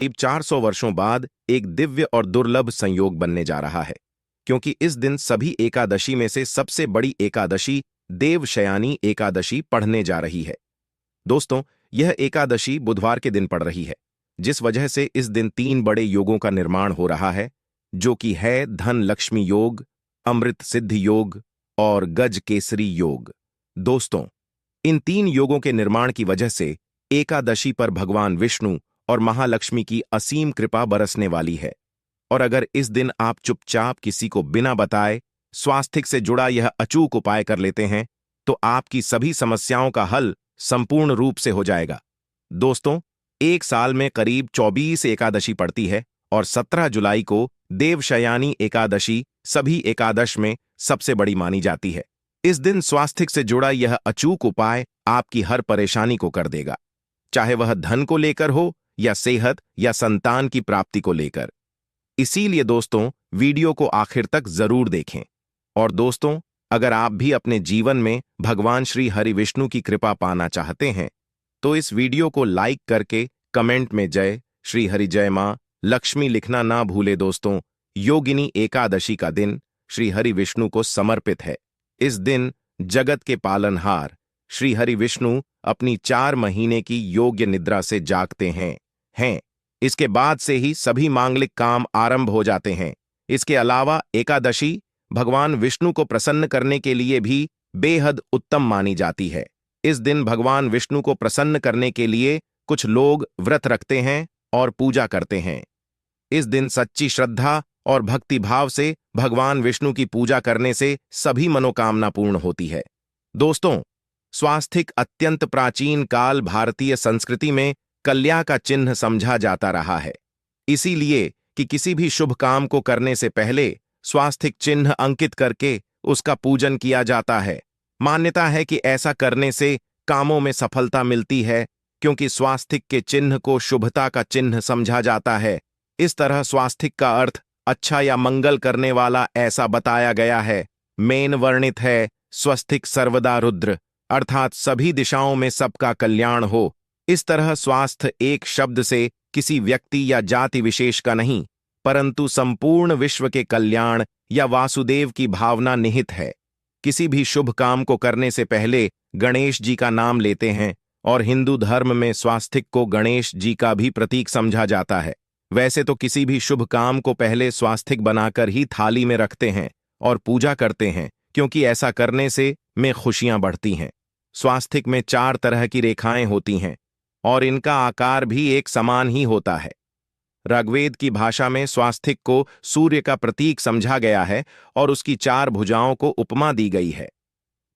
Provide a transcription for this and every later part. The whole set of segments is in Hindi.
करीब 400 वर्षों बाद एक दिव्य और दुर्लभ संयोग बनने जा रहा है, क्योंकि इस दिन सभी एकादशी में से सबसे बड़ी एकादशी देवशयानी एकादशी पढ़ने जा रही है। दोस्तों, यह एकादशी बुधवार के दिन पड़ रही है, जिस वजह से इस दिन 3 बड़े योगों का निर्माण हो रहा है, जो कि है धन लक्ष्मी योग, अमृत सिद्धि योग और गज केसरी योग। दोस्तों, इन 3 योगों के निर्माण की वजह से एकादशी पर भगवान विष्णु और महालक्ष्मी की असीम कृपा बरसने वाली है। और अगर इस दिन आप चुपचाप किसी को बिना बताए स्वास्थ्य से जुड़ा यह अचूक उपाय कर लेते हैं, तो आपकी सभी समस्याओं का हल संपूर्ण रूप से हो जाएगा। दोस्तों, एक साल में करीब 24 एकादशी पड़ती है और 17 जुलाई को देवशयानी एकादशी सभी एकादश में सबसे बड़ी मानी जाती है। इस दिन स्वास्थ्य से जुड़ा यह अचूक उपाय आपकी हर परेशानी को कर देगा, चाहे वह धन को लेकर हो या सेहत या संतान की प्राप्ति को लेकर। इसीलिए दोस्तों, वीडियो को आखिर तक जरूर देखें। और दोस्तों, अगर आप भी अपने जीवन में भगवान श्री हरि विष्णु की कृपा पाना चाहते हैं, तो इस वीडियो को लाइक करके कमेंट में जय श्री हरि जय मां लक्ष्मी लिखना ना भूले। दोस्तों, योगिनी एकादशी का दिन श्री हरि विष्णु को समर्पित है। इस दिन जगत के पालनहार श्री हरि विष्णु अपनी 4 महीने की योग्य निद्रा से जागते हैं। इसके बाद से ही सभी मांगलिक काम आरंभ हो जाते हैं। इसके अलावा एकादशी भगवान विष्णु को प्रसन्न करने के लिए भी बेहद उत्तम मानी जाती है। इस दिन भगवान विष्णु को प्रसन्न करने के लिए कुछ लोग व्रत रखते हैं और पूजा करते हैं। इस दिन सच्ची श्रद्धा और भक्ति भाव से भगवान विष्णु की पूजा करने से सभी मनोकामना पूर्ण होती है। दोस्तों, स्वास्थिक अत्यंत प्राचीन काल भारतीय संस्कृति में कल्याण का चिन्ह समझा जाता रहा है। इसीलिए कि किसी भी शुभ काम को करने से पहले स्वास्थिक चिन्ह अंकित करके उसका पूजन किया जाता है। मान्यता है कि ऐसा करने से कामों में सफलता मिलती है, क्योंकि स्वास्थिक के चिन्ह को शुभता का चिन्ह समझा जाता है। इस तरह स्वास्थिक का अर्थ अच्छा या मंगल करने वाला ऐसा बताया गया है। मेन वर्णित है स्वस्तिक सर्वदा रुद्र, अर्थात सभी दिशाओं में सबका कल्याण हो। इस तरह स्वास्थ्य एक शब्द से किसी व्यक्ति या जाति विशेष का नहीं, परंतु संपूर्ण विश्व के कल्याण या वासुदेव की भावना निहित है। किसी भी शुभ काम को करने से पहले गणेश जी का नाम लेते हैं, और हिंदू धर्म में स्वास्तिक को गणेश जी का भी प्रतीक समझा जाता है। वैसे तो किसी भी शुभ काम को पहले स्वास्तिक बनाकर ही थाली में रखते हैं और पूजा करते हैं, क्योंकि ऐसा करने से में खुशियां बढ़ती हैं। स्वास्तिक में 4 तरह की रेखाएं होती हैं और इनका आकार भी एक समान ही होता है। ऋग्वेद की भाषा में स्वास्तिक को सूर्य का प्रतीक समझा गया है और उसकी 4 भुजाओं को उपमा दी गई है।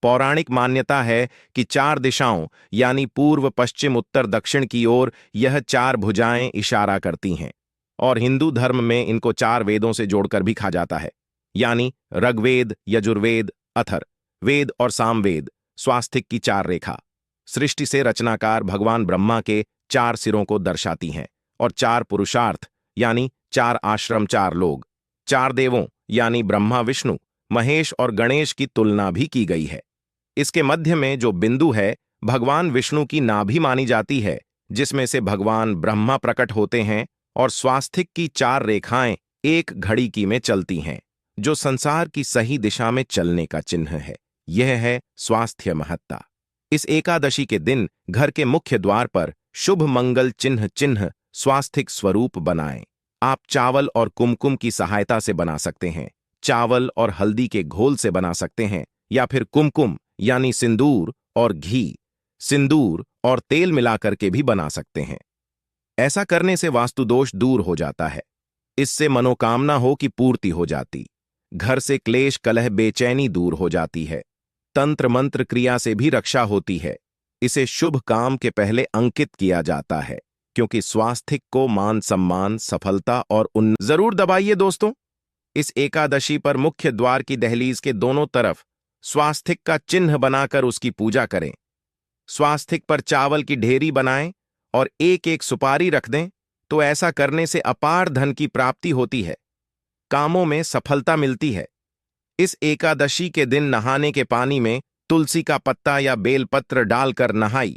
पौराणिक मान्यता है कि 4 दिशाओं यानी पूर्व पश्चिम उत्तर दक्षिण की ओर यह 4 भुजाएं इशारा करती हैं, और हिंदू धर्म में इनको 4 वेदों से जोड़कर भी कहा जाता है, यानी ऋग्वेद, यजुर्वेद, अथर्व वेद और सामवेद। स्वास्तिक की 4 रेखा सृष्टि से रचनाकार भगवान ब्रह्मा के 4 सिरों को दर्शाती हैं, और 4 पुरुषार्थ यानी 4 आश्रम, 4 लोग, 4 देवों यानी ब्रह्मा, विष्णु, महेश और गणेश की तुलना भी की गई है। इसके मध्य में जो बिंदु है भगवान विष्णु की नाभि मानी जाती है, जिसमें से भगवान ब्रह्मा प्रकट होते हैं, और स्वास्तिक की 4 रेखाएं एक घड़ी की में चलती हैं, जो संसार की सही दिशा में चलने का चिन्ह है। यह है स्वास्थ्य महत्ता। इस एकादशी के दिन घर के मुख्य द्वार पर शुभ मंगल चिन्ह स्वास्तिक स्वरूप बनाएं। आप चावल और कुमकुम की सहायता से बना सकते हैं, चावल और हल्दी के घोल से बना सकते हैं, या फिर कुमकुम यानी सिंदूर और घी, सिंदूर और तेल मिलाकर के भी बना सकते हैं। ऐसा करने से वास्तु दोष दूर हो जाता है। इससे मनोकामना हो की पूर्ति हो जाती, घर से क्लेश कलह बेचैनी दूर हो जाती है, तंत्र मंत्र क्रिया से भी रक्षा होती है। इसे शुभ काम के पहले अंकित किया जाता है, क्योंकि स्वास्थिक को मान सम्मान, सफलता और जरूर दबाइए दोस्तों। इस एकादशी पर मुख्य द्वार की दहलीज के दोनों तरफ स्वास्तिक का चिन्ह बनाकर उसकी पूजा करें। स्वास्तिक पर चावल की ढेरी बनाएं और एक एक सुपारी रख दें, तो ऐसा करने से अपार धन की प्राप्ति होती है, कामों में सफलता मिलती है। इस एकादशी के दिन नहाने के पानी में तुलसी का पत्ता या बेलपत्र डालकर नहाई।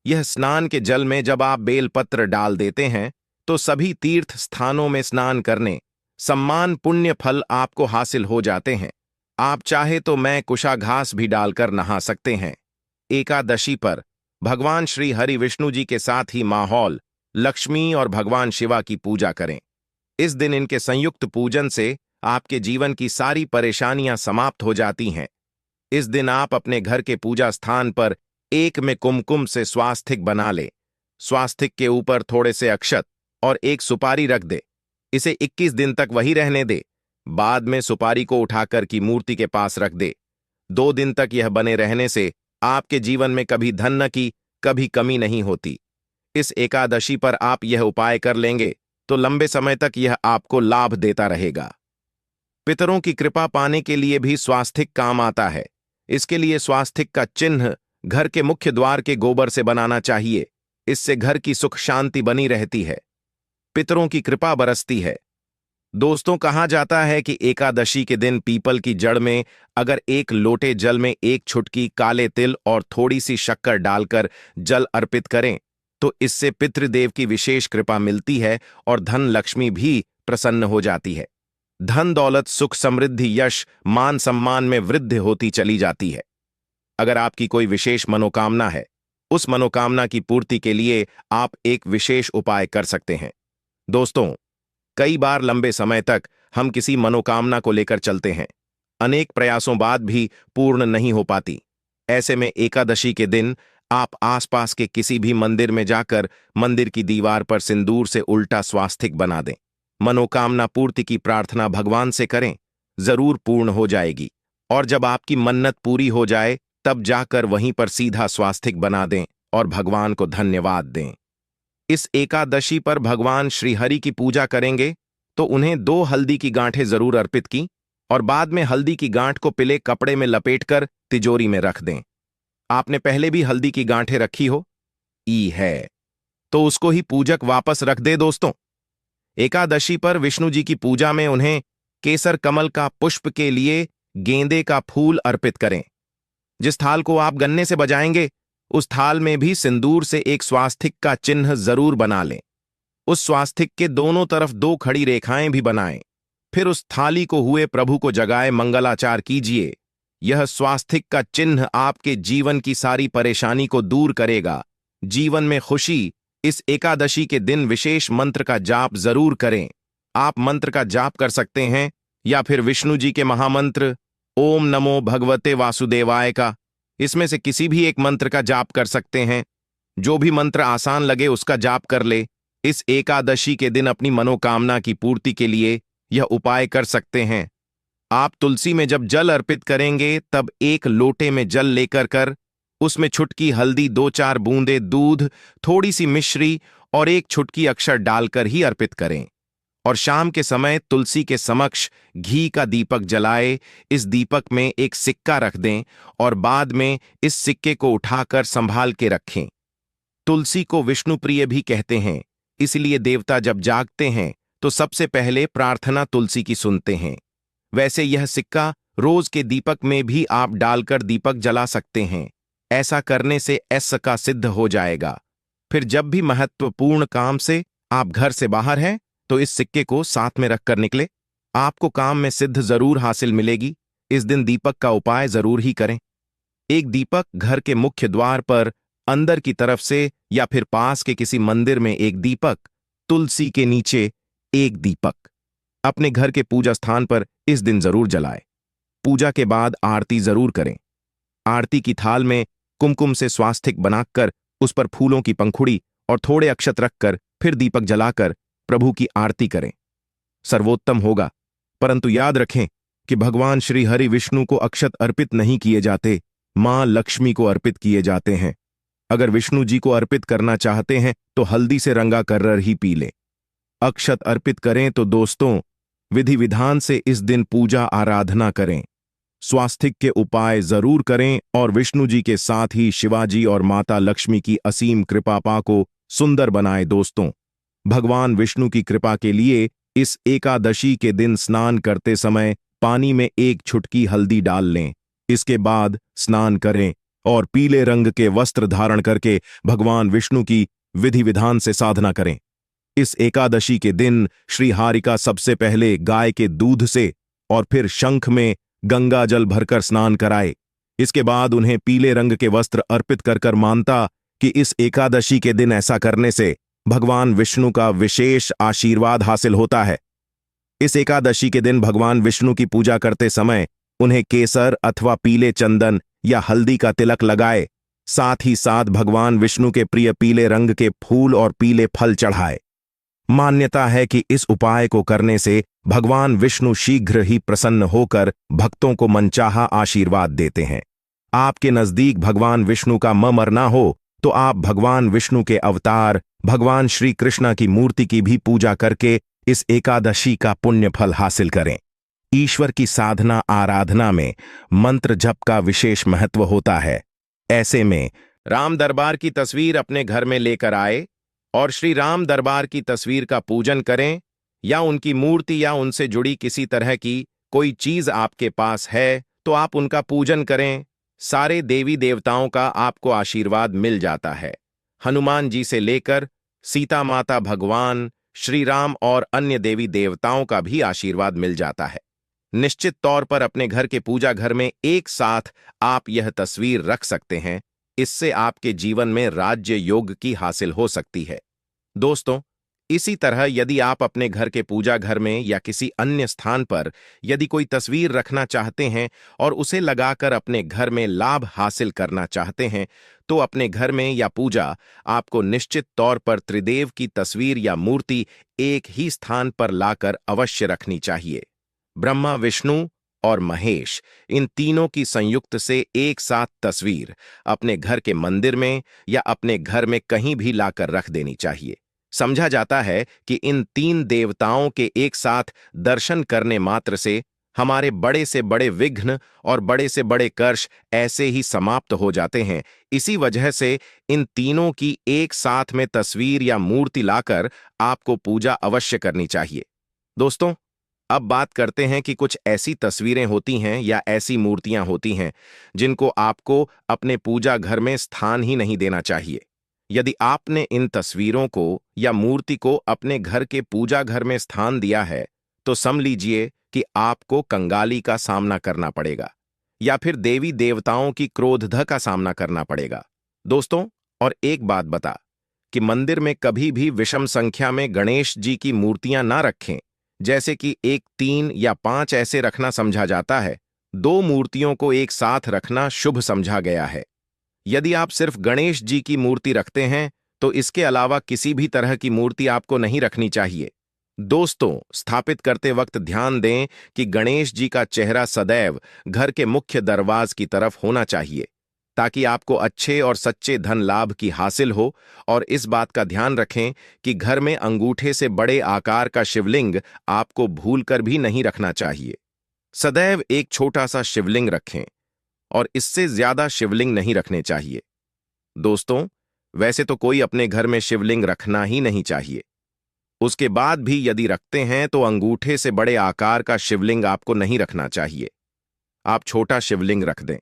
यह स्नान के जल में जब आप बेलपत्र डाल देते हैं, तो सभी तीर्थ स्थानों में स्नान करने सम्मान पुण्य फल आपको हासिल हो जाते हैं। आप चाहे तो मैं कुशाघास भी डालकर नहा सकते हैं। एकादशी पर भगवान श्री हरि विष्णु जी के साथ ही माहौल लक्ष्मी और भगवान शिवा की पूजा करें। इस दिन इनके संयुक्त पूजन से आपके जीवन की सारी परेशानियां समाप्त हो जाती हैं। इस दिन आप अपने घर के पूजा स्थान पर एक में कुमकुम से स्वास्तिक बना ले। स्वास्तिक के ऊपर थोड़े से अक्षत और एक सुपारी रख दे। इसे 21 दिन तक वही रहने दे। बाद में सुपारी को उठाकर की मूर्ति के पास रख दे। 2 दिन तक यह बने रहने से आपके जीवन में कभी धन की कभी कमी नहीं होती। इस एकादशी पर आप यह उपाय कर लेंगे तो लंबे समय तक यह आपको लाभ देता रहेगा। पितरों की कृपा पाने के लिए भी स्वास्तिक काम आता है। इसके लिए स्वास्तिक का चिन्ह घर के मुख्य द्वार के गोबर से बनाना चाहिए। इससे घर की सुख शांति बनी रहती है, पितरों की कृपा बरसती है। दोस्तों, कहा जाता है कि एकादशी के दिन पीपल की जड़ में अगर एक लोटे जल में एक छुटकी काले तिल और थोड़ी सी शक्कर डालकर जल अर्पित करें तो इससे पितृदेव की विशेष कृपा मिलती है और धन लक्ष्मी भी प्रसन्न हो जाती है। धन दौलत सुख समृद्धि यश मान सम्मान में वृद्धि होती चली जाती है। अगर आपकी कोई विशेष मनोकामना है, उस मनोकामना की पूर्ति के लिए आप एक विशेष उपाय कर सकते हैं। दोस्तों, कई बार लंबे समय तक हम किसी मनोकामना को लेकर चलते हैं, अनेक प्रयासों बाद भी पूर्ण नहीं हो पाती। ऐसे में एकादशी के दिन आप आसपास के किसी भी मंदिर में जाकर मंदिर की दीवार पर सिंदूर से उल्टा स्वास्तिक बना दें। मनोकामना पूर्ति की प्रार्थना भगवान से करें, जरूर पूर्ण हो जाएगी। और जब आपकी मन्नत पूरी हो जाए तब जाकर वहीं पर सीधा स्वास्तिक बना दें और भगवान को धन्यवाद दें। इस एकादशी पर भगवान श्री हरि की पूजा करेंगे तो उन्हें 2 हल्दी की गांठें जरूर अर्पित की और बाद में हल्दी की गांठ को पीले कपड़े में लपेटकर तिजोरी में रख दें। आपने पहले भी हल्दी की गांठें रखी हो है तो उसको ही पूजक वापस रख दे। दोस्तों, एकादशी पर विष्णु जी की पूजा में उन्हें केसर कमल का पुष्प के लिए गेंदे का फूल अर्पित करें। जिस थाल को आप गन्ने से बजाएंगे उस थाल में भी सिंदूर से एक स्वास्तिक का चिन्ह जरूर बना लें। उस स्वास्तिक के दोनों तरफ 2 खड़ी रेखाएं भी बनाएं। फिर उस थाली को हुए प्रभु को जगाए मंगलाचार कीजिए। यह स्वास्तिक का चिन्ह आपके जीवन की सारी परेशानी को दूर करेगा, जीवन में खुशी। इस एकादशी के दिन विशेष मंत्र का जाप जरूर करें। आप मंत्र का जाप कर सकते हैं या फिर विष्णु जी के महामंत्र ओम नमो भगवते वासुदेवाय का, इसमें से किसी भी एक मंत्र का जाप कर सकते हैं। जो भी मंत्र आसान लगे उसका जाप कर ले। इस एकादशी के दिन अपनी मनोकामना की पूर्ति के लिए यह उपाय कर सकते हैं। आप तुलसी में जब जल अर्पित करेंगे तब एक लोटे में जल लेकर कर उसमें छुटकी हल्दी, 2-4 बूंदे दूध, थोड़ी सी मिश्री और एक छुटकी अक्षर डालकर ही अर्पित करें। और शाम के समय तुलसी के समक्ष घी का दीपक जलाए। इस दीपक में एक सिक्का रख दें और बाद में इस सिक्के को उठाकर संभाल के रखें। तुलसी को विष्णु प्रिय भी कहते हैं, इसलिए देवता जब जागते हैं तो सबसे पहले प्रार्थना तुलसी की सुनते हैं। वैसे यह सिक्का रोज के दीपक में भी आप डालकर दीपक जला सकते हैं। ऐसा करने से ऐसा का सिद्ध हो जाएगा। फिर जब भी महत्वपूर्ण काम से आप घर से बाहर हैं तो इस सिक्के को साथ में रखकर निकले। आपको काम में सिद्ध जरूर हासिल मिलेगी। इस दिन दीपक का उपाय जरूर ही करें। एक दीपक घर के मुख्य द्वार पर अंदर की तरफ से या फिर पास के किसी मंदिर में एक दीपक, तुलसी के नीचे एक दीपक अपने घर के पूजा स्थान पर इस दिन जरूर जलाए। पूजा के बाद आरती जरूर करें। आरती की थाल में कुमकुम से स्वास्तिक बनाकर उस पर फूलों की पंखुड़ी और थोड़े अक्षत रखकर फिर दीपक जलाकर प्रभु की आरती करें। सर्वोत्तम होगा। परंतु याद रखें कि भगवान श्री हरि विष्णु को अक्षत अर्पित नहीं किए जाते, मां लक्ष्मी को अर्पित किए जाते हैं। अगर विष्णु जी को अर्पित करना चाहते हैं तो हल्दी से रंगा कर्रर ही पी लें। अक्षत अर्पित करें तो दोस्तों विधि विधान से इस दिन पूजा आराधना करें। स्वास्तिक के उपाय जरूर करें और विष्णु जी के साथ ही शिवाजी और माता लक्ष्मी की असीम कृपा पा को सुंदर बनाएं। दोस्तों, भगवान विष्णु की कृपा के लिए इस एकादशी के दिन स्नान करते समय पानी में एक छुटकी हल्दी डाल लें। इसके बाद स्नान करें और पीले रंग के वस्त्र धारण करके भगवान विष्णु की विधि विधान से साधना करें। इस एकादशी के दिन श्री हारिका सबसे पहले गाय के दूध से और फिर शंख में गंगा जल भरकर स्नान कराए। इसके बाद उन्हें पीले रंग के वस्त्र अर्पित कर कर मानता कि इस एकादशी के दिन ऐसा करने से भगवान विष्णु का विशेष आशीर्वाद हासिल होता है। इस एकादशी के दिन भगवान विष्णु की पूजा करते समय उन्हें केसर अथवा पीले चंदन या हल्दी का तिलक लगाए, साथ ही साथ भगवान विष्णु के प्रिय पीले रंग के फूल और पीले फल चढ़ाए। मान्यता है कि इस उपाय को करने से भगवान विष्णु शीघ्र ही प्रसन्न होकर भक्तों को मनचाहा आशीर्वाद देते हैं। आपके नजदीक भगवान विष्णु का मरना हो तो आप भगवान विष्णु के अवतार भगवान श्री कृष्ण की मूर्ति की भी पूजा करके इस एकादशी का पुण्य फल हासिल करें। ईश्वर की साधना आराधना में मंत्र जप का विशेष महत्व होता है। ऐसे में राम दरबार की तस्वीर अपने घर में लेकर आए और श्री राम दरबार की तस्वीर का पूजन करें, या उनकी मूर्ति या उनसे जुड़ी किसी तरह की कोई चीज आपके पास है तो आप उनका पूजन करें। सारे देवी देवताओं का आपको आशीर्वाद मिल जाता है। हनुमान जी से लेकर सीता माता, भगवान श्री राम और अन्य देवी देवताओं का भी आशीर्वाद मिल जाता है। निश्चित तौर पर अपने घर के पूजा घर में एक साथ आप यह तस्वीर रख सकते हैं। इससे आपके जीवन में राज्य योग की हासिल हो सकती है। दोस्तों, इसी तरह यदि आप अपने घर के पूजा घर में या किसी अन्य स्थान पर यदि कोई तस्वीर रखना चाहते हैं और उसे लगाकर अपने घर में लाभ हासिल करना चाहते हैं, तो अपने घर में या पूजा आपको निश्चित तौर पर त्रिदेव की तस्वीर या मूर्ति एक ही स्थान पर लाकर अवश्य रखनी चाहिए। ब्रह्मा, विष्णु और महेश, इन तीनों की संयुक्त से एक साथ तस्वीर अपने घर के मंदिर में या अपने घर में कहीं भी लाकर रख देनी चाहिए। समझा जाता है कि इन तीन देवताओं के एक साथ दर्शन करने मात्र से हमारे बड़े से बड़े विघ्न और बड़े से बड़े कर्ष ऐसे ही समाप्त हो जाते हैं। इसी वजह से इन तीनों की एक साथ में तस्वीर या मूर्ति लाकर आपको पूजा अवश्य करनी चाहिए। दोस्तों, अब बात करते हैं कि कुछ ऐसी तस्वीरें होती हैं या ऐसी मूर्तियां होती हैं जिनको आपको अपने पूजा घर में स्थान ही नहीं देना चाहिए। यदि आपने इन तस्वीरों को या मूर्ति को अपने घर के पूजा घर में स्थान दिया है तो समझ लीजिए कि आपको कंगाली का सामना करना पड़ेगा या फिर देवी देवताओं की क्रोध का सामना करना पड़ेगा। दोस्तों, और एक बात बता कि मंदिर में कभी भी विषम संख्या में गणेश जी की मूर्तियां ना रखें, जैसे कि 1, 3 या 5 ऐसे रखना समझा जाता है। 2 मूर्तियों को एक साथ रखना शुभ समझा गया है। यदि आप सिर्फ गणेश जी की मूर्ति रखते हैं तो इसके अलावा किसी भी तरह की मूर्ति आपको नहीं रखनी चाहिए। दोस्तों, स्थापित करते वक्त ध्यान दें कि गणेश जी का चेहरा सदैव घर के मुख्य दरवाज की तरफ होना चाहिए ताकि आपको अच्छे और सच्चे धन लाभ की हासिल हो। और इस बात का ध्यान रखें कि घर में अंगूठे से बड़े आकार का शिवलिंग आपको भूलकर भी नहीं रखना चाहिए। सदैव एक छोटा सा शिवलिंग रखें और इससे ज्यादा शिवलिंग नहीं रखने चाहिए। दोस्तों, वैसे तो कोई अपने घर में शिवलिंग रखना ही नहीं चाहिए। उसके बाद भी यदि रखते हैं तो अंगूठे से बड़े आकार का शिवलिंग आपको नहीं रखना चाहिए। आप छोटा शिवलिंग रख दें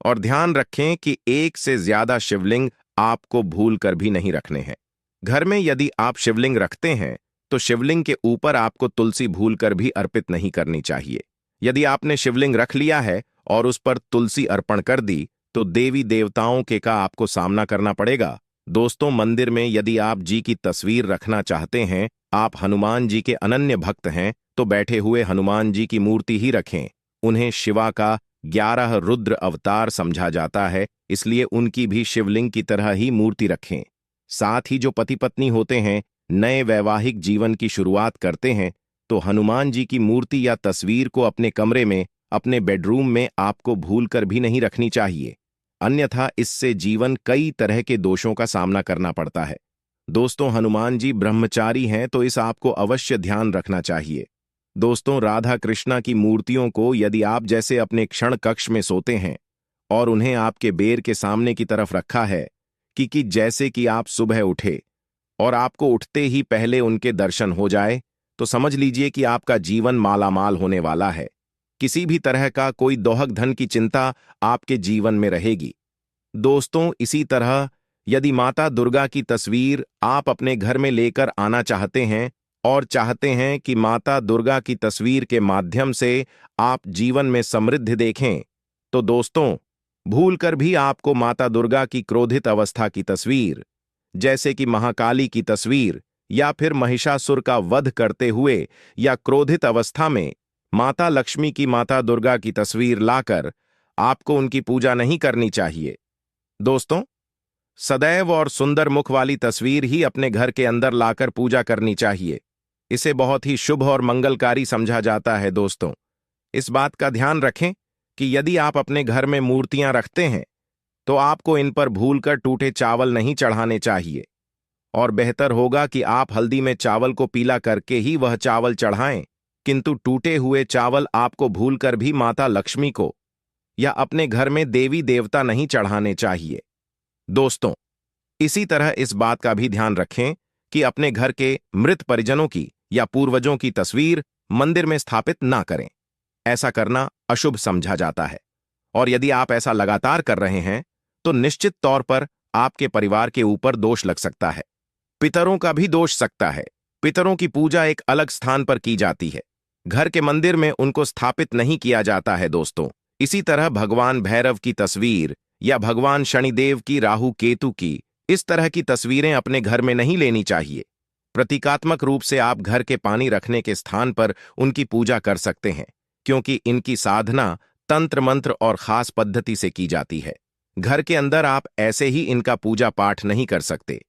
और ध्यान रखें कि एक से ज्यादा शिवलिंग आपको भूल कर भी नहीं रखने हैं। घर में यदि आप शिवलिंग रखते हैं तो शिवलिंग के ऊपर आपको तुलसी भूल कर भी अर्पित नहीं करनी चाहिए। यदि आपने शिवलिंग रख लिया है और उस पर तुलसी अर्पण कर दी तो देवी देवताओं के का आपको सामना करना पड़ेगा। दोस्तों, मंदिर में यदि आप जी की तस्वीर रखना चाहते हैं, आप हनुमान जी के अनन्य भक्त हैं, तो बैठे हुए हनुमान जी की मूर्ति ही रखें। उन्हें शिवा का 11 रुद्र अवतार समझा जाता है, इसलिए उनकी भी शिवलिंग की तरह ही मूर्ति रखें। साथ ही जो पति पत्नी होते हैं, नए वैवाहिक जीवन की शुरुआत करते हैं, तो हनुमान जी की मूर्ति या तस्वीर को अपने कमरे में, अपने बेडरूम में आपको भूलकर भी नहीं रखनी चाहिए, अन्यथा इससे जीवन कई तरह के दोषों का सामना करना पड़ता है। दोस्तों, हनुमान जी ब्रह्मचारी हैं तो इस आपको अवश्य ध्यान रखना चाहिए। दोस्तों, राधा कृष्णा की मूर्तियों को यदि आप जैसे अपने क्षण कक्ष में सोते हैं और उन्हें आपके बेर के सामने की तरफ रखा है कि जैसे कि आप सुबह उठे और आपको उठते ही पहले उनके दर्शन हो जाए, तो समझ लीजिए कि आपका जीवन मालामाल होने वाला है। किसी भी तरह का कोई दोहक धन की चिंता आपके जीवन में रहेगी। दोस्तों, इसी तरह यदि माता दुर्गा की तस्वीर आप अपने घर में लेकर आना चाहते हैं और चाहते हैं कि माता दुर्गा की तस्वीर के माध्यम से आप जीवन में समृद्धि देखें, तो दोस्तों, भूलकर भी आपको माता दुर्गा की क्रोधित अवस्था की तस्वीर, जैसे कि महाकाली की तस्वीर या फिर महिषासुर का वध करते हुए या क्रोधित अवस्था में माता लक्ष्मी की माता दुर्गा की तस्वीर लाकर आपको उनकी पूजा नहीं करनी चाहिए। दोस्तों, सदैव और सुंदर मुख वाली तस्वीर ही अपने घर के अंदर लाकर पूजा करनी चाहिए। इसे बहुत ही शुभ और मंगलकारी समझा जाता है। दोस्तों, इस बात का ध्यान रखें कि यदि आप अपने घर में मूर्तियां रखते हैं तो आपको इन पर भूलकर टूटे चावल नहीं चढ़ाने चाहिए, और बेहतर होगा कि आप हल्दी में चावल को पीला करके ही वह चावल चढ़ाएं, किंतु टूटे हुए चावल आपको भूलकर भी माता लक्ष्मी को या अपने घर में देवी देवता नहीं चढ़ाने चाहिए। दोस्तों, इसी तरह इस बात का भी ध्यान रखें कि अपने घर के मृत परिजनों की या पूर्वजों की तस्वीर मंदिर में स्थापित ना करें। ऐसा करना अशुभ समझा जाता है, और यदि आप ऐसा लगातार कर रहे हैं तो निश्चित तौर पर आपके परिवार के ऊपर दोष लग सकता है। पितरों का भी दोष सकता है। पितरों की पूजा एक अलग स्थान पर की जाती है, घर के मंदिर में उनको स्थापित नहीं किया जाता है। दोस्तों, इसी तरह भगवान भैरव की तस्वीर या भगवान शनिदेव की, राहु केतु की, इस तरह की तस्वीरें अपने घर में नहीं लेनी चाहिए। प्रतीकात्मक रूप से आप घर के पानी रखने के स्थान पर उनकी पूजा कर सकते हैं, क्योंकि इनकी साधना तंत्र मंत्र और खास पद्धति से की जाती है। घर के अंदर आप ऐसे ही इनका पूजा पाठ नहीं कर सकते।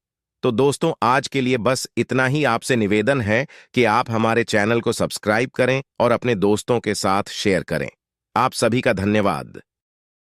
तो दोस्तों, आज के लिए बस इतना ही आपसे निवेदन है कि आप हमारे चैनल को सब्सक्राइब करें और अपने दोस्तों के साथ शेयर करें। आप सभी का धन्यवाद।